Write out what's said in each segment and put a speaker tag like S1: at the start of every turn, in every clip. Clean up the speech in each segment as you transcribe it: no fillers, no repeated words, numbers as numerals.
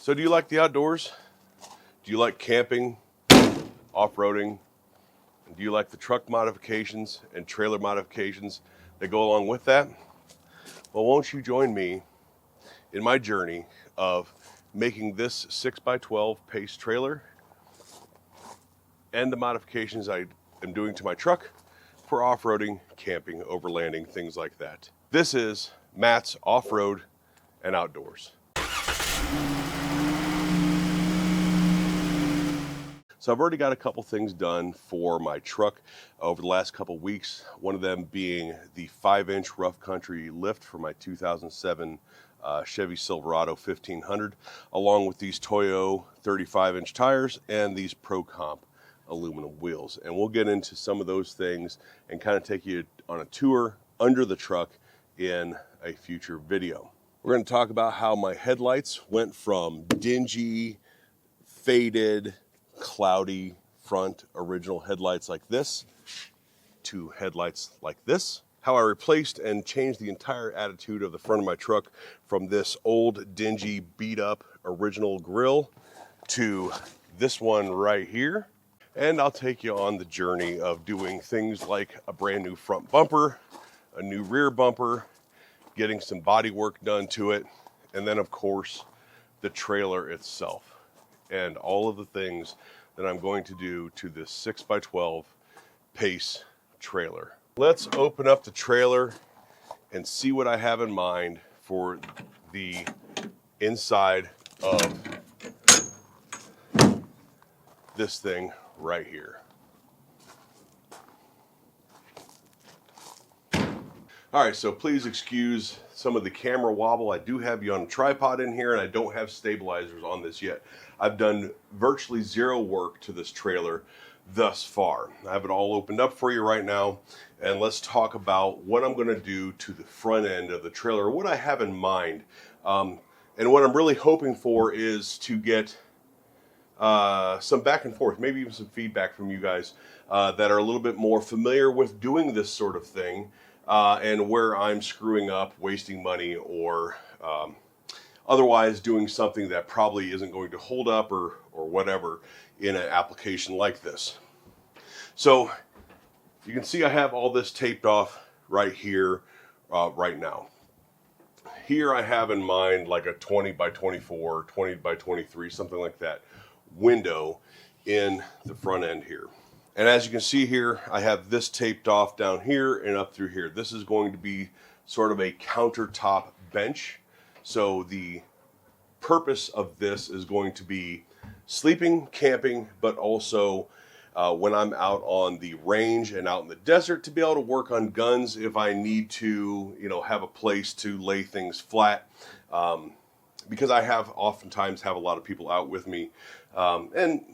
S1: So do you like the outdoors? Do you like camping, off-roading? And do you like the truck modifications and trailer modifications that go along with that? Well, won't you join me in my journey of making this 6x12 Pace trailer and the modifications I am doing to my truck for off-roading, camping, overlanding, things like that. This is Matt's Off-Road and Outdoors. So I've already got a couple things done for my truck over the last couple weeks. One of them being the 5-inch rough country lift for my 2007 Chevy Silverado 1500, along with these Toyo 35-inch tires and these Pro Comp aluminum wheels. And we'll get into some of those things and kind of take you on a tour under the truck in a future video. We're going to talk about how my headlights went from dingy, faded, cloudy front original headlights like this to headlights like this. How I replaced and changed the entire attitude of the front of my truck from this old, dingy, beat up original grille to this one right here. And I'll take you on the journey of doing things like a brand new front bumper, a new rear bumper, getting some body work done to it, and then of course the trailer itself and all of the things that I'm going to do to this 6x12 Pace trailer. Let's open up the trailer and see what I have in mind for the inside of this thing right here. All right, so please excuse some of the camera wobble. I do have you on a tripod in here and I don't have stabilizers on this yet. I've done virtually zero work to this trailer thus far. I have it all opened up for you right now, and let's talk about what I'm going to do to the front end of the trailer, what I have in mind. And what I'm really hoping for is to get some back and forth, maybe even some feedback from you guys that are a little bit more familiar with doing this sort of thing, and where I'm screwing up, wasting money, or otherwise doing something that probably isn't going to hold up or whatever in an application like this. So you can see I have all this taped off right here right now. Here I have in mind like a 20x24, 20x23, something like that window in the front end here. And as you can see here, I have this taped off down here and up through here. This is going to be sort of a countertop bench. So the purpose of this is going to be sleeping, camping, but also when I'm out on the range and out in the desert to be able to work on guns if I need to, have a place to lay things flat. Because I oftentimes have a lot of people out with me, and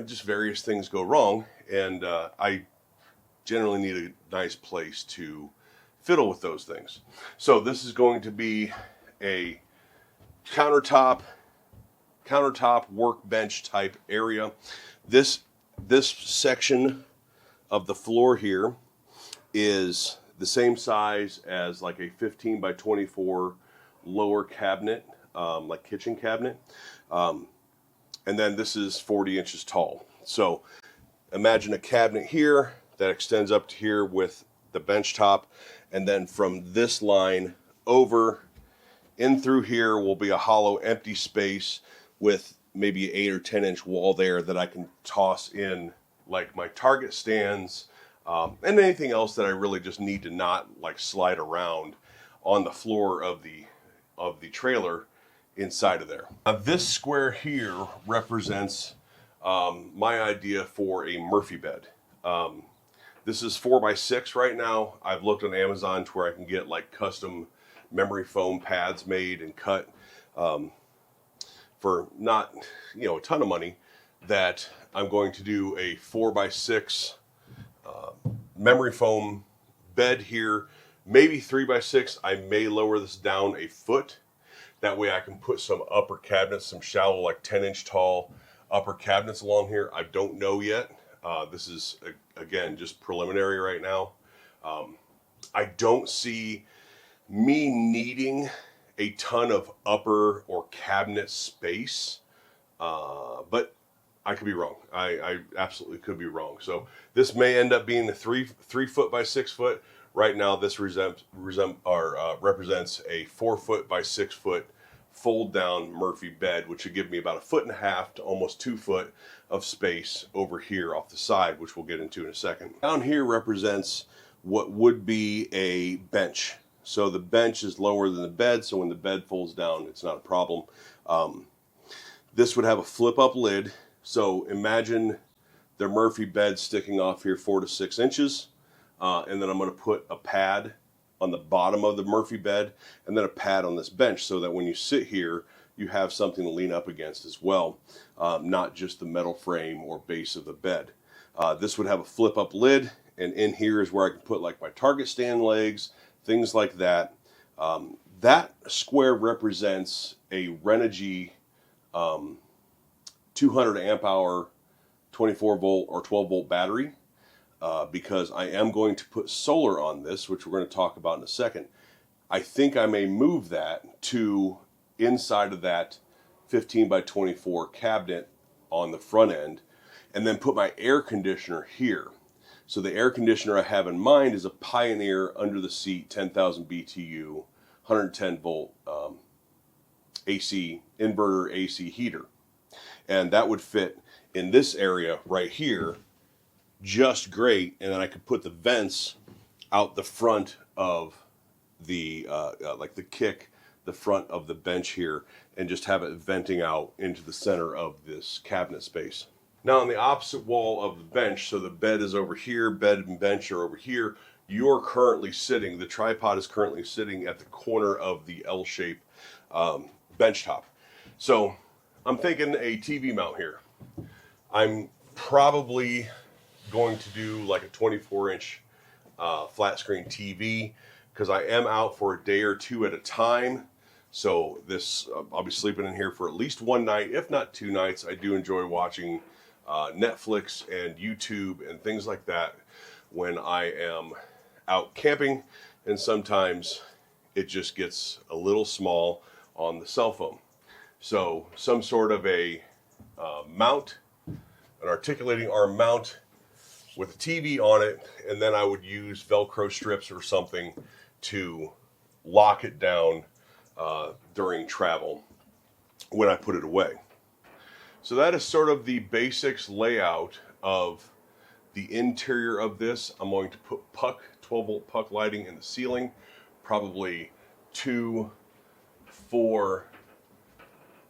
S1: just various things go wrong, and I generally need a nice place to fiddle with those things. So this is going to be a countertop workbench type area. This section of the floor here is the same size as like a 15x24 lower cabinet, like kitchen cabinet. And then this is 40 inches tall. So imagine a cabinet here that extends up to here with the bench top. And then from this line over in through here will be a hollow empty space with maybe an 8 or 10 inch wall there that I can toss in like my target stands, and anything else that I really just need to not like slide around on the floor of the trailer inside of there. Now, this square here represents my idea for a Murphy bed. This is 4x6 right now. I've looked on Amazon to where I can get like custom memory foam pads made and cut for not a ton of money, that I'm going to do a 4x6 memory foam bed here, maybe 3x6. I may lower this down a foot. That way I can put some upper cabinets, some shallow, like 10-inch tall upper cabinets along here. I don't know yet. This is, again, just preliminary right now. I don't see me needing a ton of upper or cabinet space, but I could be wrong. I absolutely could be wrong. So this may end up being a 3 foot by 6 foot. Right now, this represents a 4 foot by 6 foot fold down Murphy bed, which would give me about 1.5 feet to almost 2 foot of space over here off the side, which we'll get into in a second. Down here represents what would be a bench. So the bench is lower than the bed, so when the bed folds down, it's not a problem. This would have a flip up lid. So imagine the Murphy bed sticking off here 4 to 6 inches. And then I'm going to put a pad on the bottom of the Murphy bed and then a pad on this bench so that when you sit here, you have something to lean up against as well, not just the metal frame or base of the bed. This would have a flip up lid, and in here is where I can put like my target stand legs, things like that. That square represents a Renogy 200 amp hour 24 volt or 12 volt battery. Because I am going to put solar on this, which we're going to talk about in a second. I think I may move that to inside of that 15 by 24 cabinet on the front end, and then put my air conditioner here. So the air conditioner I have in mind is a Pioneer under the seat 10,000 BTU, 110 volt AC inverter AC heater, and that would fit in this area right here just great. And then I could put the vents out the front of the like the front of the bench here, and just have it venting out into the center of this cabinet space. Now on the opposite wall of the bench, so the bed is over here, bed and bench are over here, you're currently sitting, the tripod is currently sitting at the corner of the L-shaped bench top. So I'm thinking a TV mount here. I'm probably going to do like a 24-inch flat screen TV, because I am out for a day or two at a time. So this I'll be sleeping in here for at least one night, if not 2 nights. I do enjoy watching Netflix and YouTube and things like that when I am out camping, and sometimes it just gets a little small on the cell phone. So some sort of a mount, an articulating arm mount with a TV on it, and then I would use Velcro strips or something to lock it down during travel when I put it away. So that is sort of the basics layout of the interior of this. I'm going to put 12 volt puck lighting in the ceiling, probably 2, 4,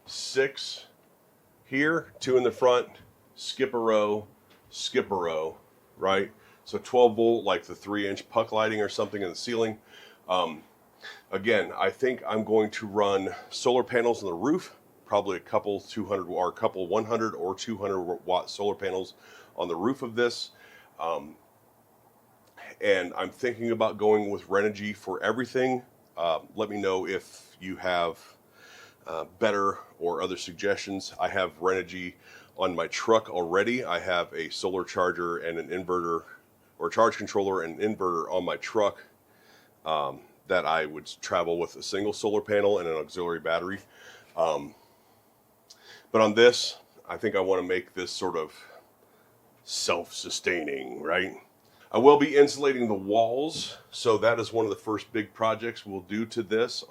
S1: 6 here, 2 in the front, skip a row, right? So 12 volt, like the 3-inch puck lighting or something in the ceiling. Again, I think I'm going to run solar panels on the roof, probably a couple 200 or a couple 100 or 200 watt solar panels on the roof of this. And I'm thinking about going with Renogy for everything. Let me know if you have better or other suggestions. I have Renogy on my truck already. I have a solar charger and an inverter, or charge controller and an inverter on my truck that I would travel with a single solar panel and an auxiliary battery. But on this, I think I want to make this sort of self-sustaining, right? I will be insulating the walls, so that is one of the first big projects we'll do to this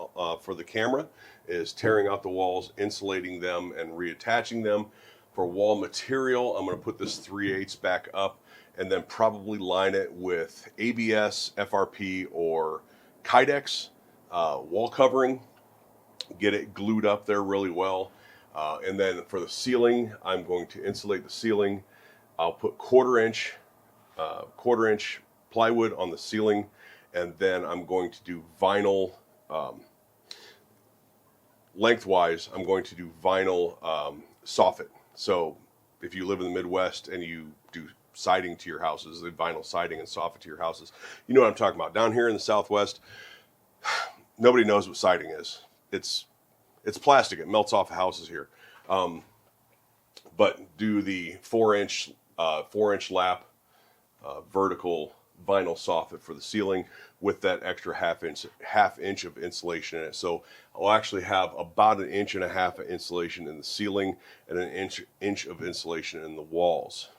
S1: for the camera, is tearing out the walls, insulating them, and reattaching them. For wall material, I'm going to put this 3/8 back up and then probably line it with ABS, FRP, or Kydex wall covering, get it glued up there really well. And then for the ceiling, I'm going to insulate the ceiling. I'll put quarter-inch plywood on the ceiling, and then I'm going to do vinyl, lengthwise, I'm going to do vinyl soffit. So if you live in the Midwest and you do siding to your houses, the vinyl siding and soffit to your houses, you know what I'm talking about. Down here in the Southwest, nobody knows what siding is. It's plastic. It melts off of houses here. But do the 4-inch lap vertical vinyl soffit for the ceiling with that extra half inch of insulation in it. So I'll actually have about 1.5 inches of insulation in the ceiling and 1 inch of insulation in the walls.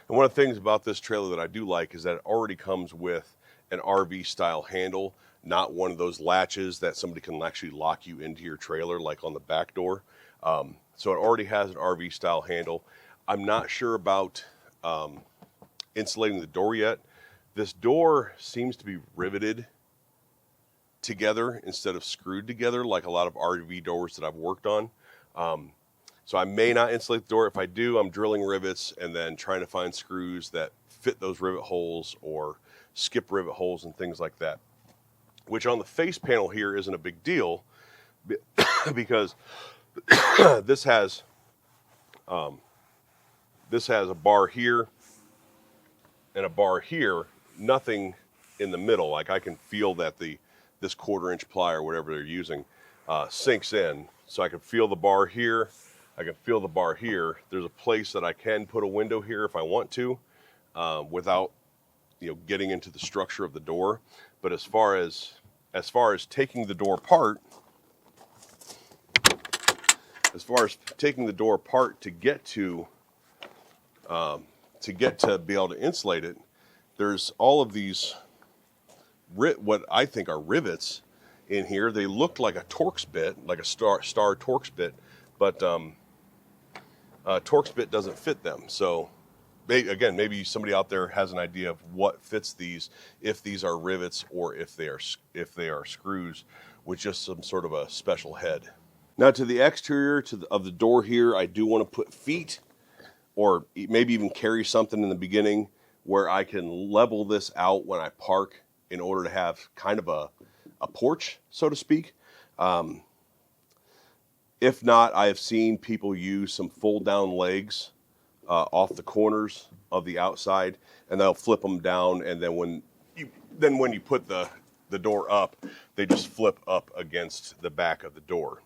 S1: And one of the things about this trailer that I do like is that it already comes with an RV style handle, not one of those latches that somebody can actually lock you into your trailer like on the back door. So it already has an RV style handle. I'm not sure about insulating the door yet. This door seems to be riveted together instead of screwed together like a lot of RV doors that I've worked on. So I may not insulate the door. If I do, I'm drilling rivets and then trying to find screws that fit those rivet holes or skip rivet holes and things like that. Which on the face panel here isn't a big deal because this has a bar here and a bar here, nothing in the middle. Like I can feel that this 1/4 inch ply or whatever they're using sinks in. So I can feel the bar here. I can feel the bar here. There's a place that I can put a window here if I want to, without getting into the structure of the door. But as far as taking the door apart, to get to be able to insulate it, there's all of these what I think are rivets in here. They look like a Torx bit, like a star Torx bit, but Torx bit doesn't fit them. So again, maybe somebody out there has an idea of what fits these, if these are rivets or if they are screws with just some sort of a special head. Now to the exterior of the door here, I do want to put feet or maybe even carry something in the beginning where I can level this out when I park in order to have kind of a porch, so to speak. If not, I have seen people use some fold down legs off the corners of the outside, and they'll flip them down, and then when you put the door up, they just flip up against the back of the door.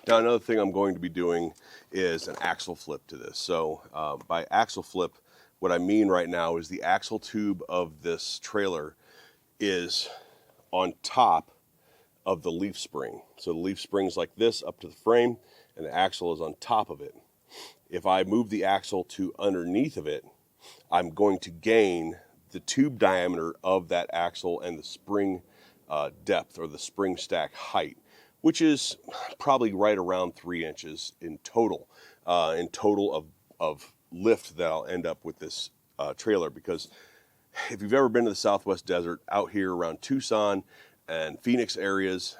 S1: Now another thing I'm going to be doing is an axle flip to this. So by axle flip, what I mean right now is the axle tube of this trailer is on top of the leaf spring. So the leaf spring's like this up to the frame, and the axle is on top of it. If I move the axle to underneath of it, I'm going to gain the tube diameter of that axle and the spring depth or the spring stack height, which is probably right around 3 inches in total of lift that I'll end up with this trailer. Because if you've ever been to the Southwest Desert out here around Tucson and Phoenix areas,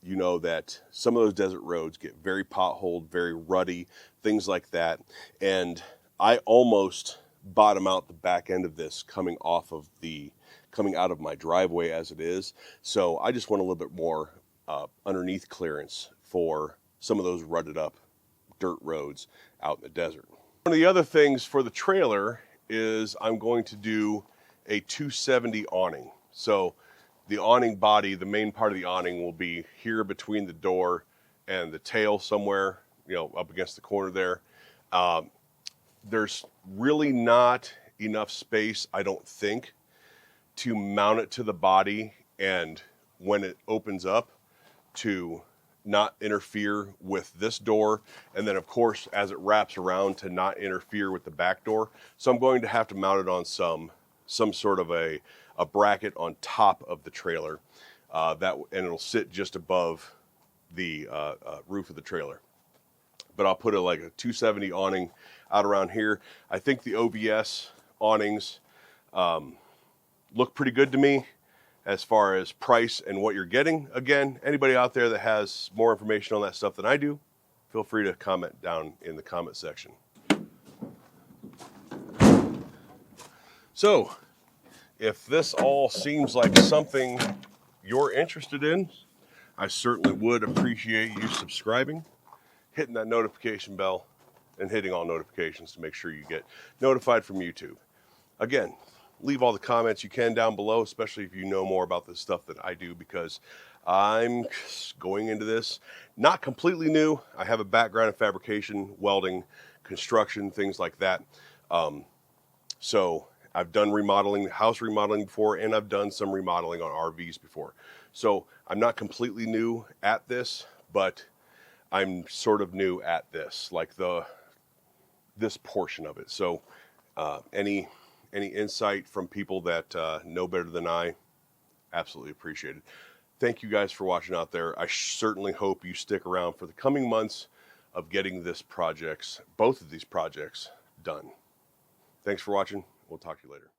S1: you know that some of those desert roads get very potholed, very ruddy, things like that. And I almost bottom out the back end of this coming out of my driveway as it is. So I just want a little bit more underneath clearance for some of those rutted up dirt roads out in the desert. One of the other things for the trailer is I'm going to do a 270 awning. So the awning body, the main part of the awning will be here between the door and the tail somewhere, up against the corner there. There's really not enough space, I don't think, to mount it to the body, and when it opens up, to not interfere with this door, and then of course as it wraps around to not interfere with the back door. So I'm going to have to mount it on some sort of a bracket on top of the trailer, and it'll sit just above the roof of the trailer. But I'll put like a 270 awning out around here. I think the OVS awnings look pretty good to me as far as price and what you're getting. Again, anybody out there that has more information on that stuff than I do, feel free to comment down in the comment section. So, if this all seems like something you're interested in, I certainly would appreciate you subscribing, hitting that notification bell, and hitting all notifications to make sure you get notified from YouTube. Again, leave all the comments you can down below, especially if you know more about this stuff than I do, because I'm going into this not completely new. I have a background in fabrication, welding, construction, things like that. So I've done remodeling, house remodeling before, and I've done some remodeling on RVs before. So I'm not completely new at this, but I'm sort of new at this, like this portion of it. So any insight from people that know better than I, absolutely appreciate it. Thank you guys for watching out there. I certainly hope you stick around for the coming months of getting both of these projects done. Thanks for watching. We'll talk to you later.